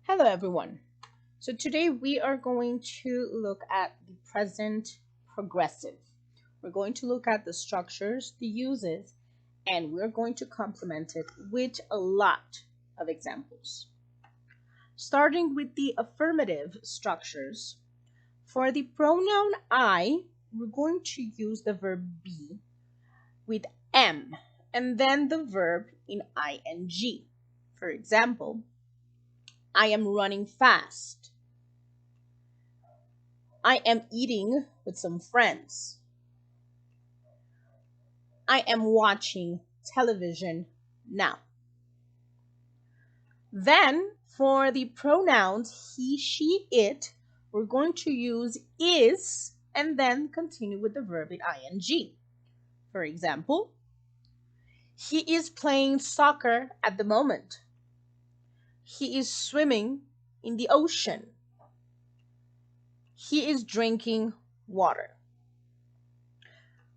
Hello, everyone. So today we are going to look at the present progressive. We're going to look at the structures, the uses, and we're going to complement it with a lot of examples. Starting with the affirmative structures, for the pronoun I, we're going to use the verb be with am and then the verb in ing. For example, I am running fast. I am eating with some friends. I am watching television now. Then for the pronouns he, she, it, we're going to use is and then continue with the verb in ing. For example, he is playing soccer at the moment. He is swimming in the ocean. He is drinking water.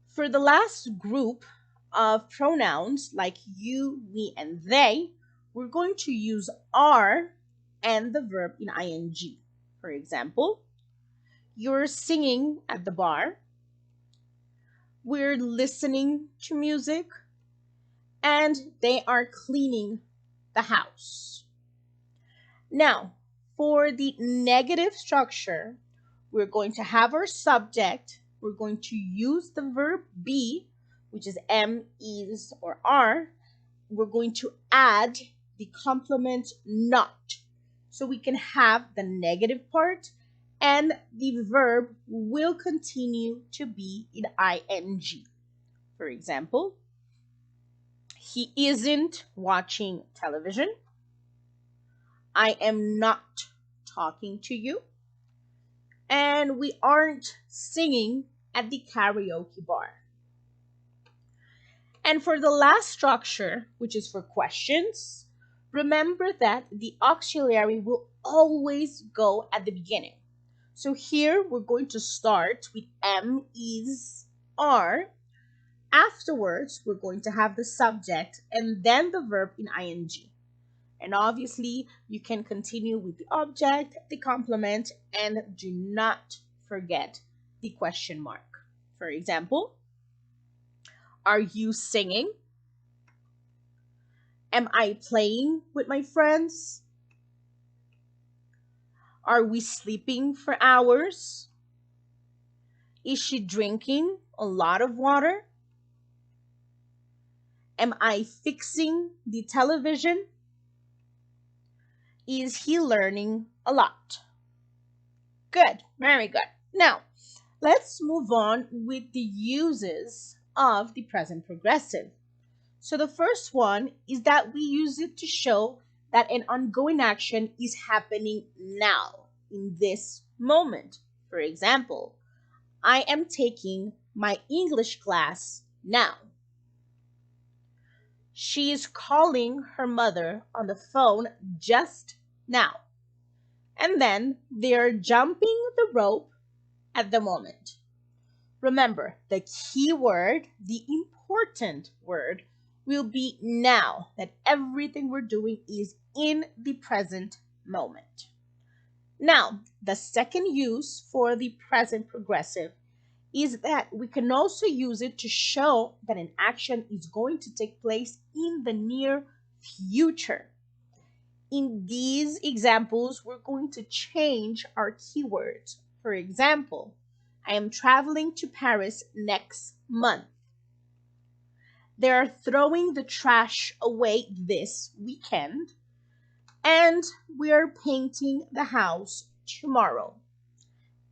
For the last group of pronouns like you, we, and they, we're going to use are and the verb in ing. For example, you're singing at the bar, we're listening to music, and they are cleaning the house. Now, for the negative structure, we're going to have our subject. We're going to use the verb be, which is am, is, or are. We're going to add the complement not. So we can have the negative part and the verb will continue to be in ing. For example, he isn't watching television. I am not talking to you. And we aren't singing at the karaoke bar. And for the last structure, which is for questions, remember that the auxiliary will always go at the beginning. So here we're going to start with am, is, are. Afterwards, we're going to have the subject and then the verb in ing. And obviously, you can continue with the object, the complement, and do not forget the question mark. For example, are you singing? Am I playing with my friends? Are we sleeping for hours? Is she drinking a lot of water? Am I fixing the television? Is he learning a lot? Good, very good. Now, let's move on with the uses of the present progressive. So the first one is that we use it to show that an ongoing action is happening now, in this moment. For example, I am taking my English class now. She is calling her mother on the phone just now. And then they're jumping the rope at the moment. Remember, the key word, the important word, will be now, that everything we're doing is in the present moment. Now, the second use for the present progressive is that we can also use it to show that an action is going to take place in the near future. In these examples, we're going to change our keywords. For example, I am traveling to Paris next month. They're throwing the trash away this weekend. And we're painting the house tomorrow.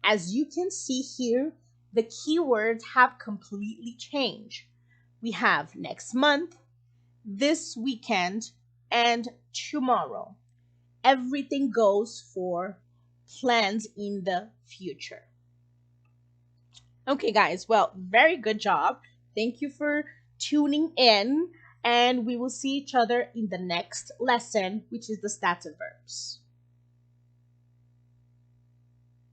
As you can see here, the keywords have completely changed. We have next month, this weekend, and tomorrow. Everything goes for plans in the future. Okay, guys, well, very good job. Thank you for tuning in, and we will see each other in the next lesson, which is the stats and verbs.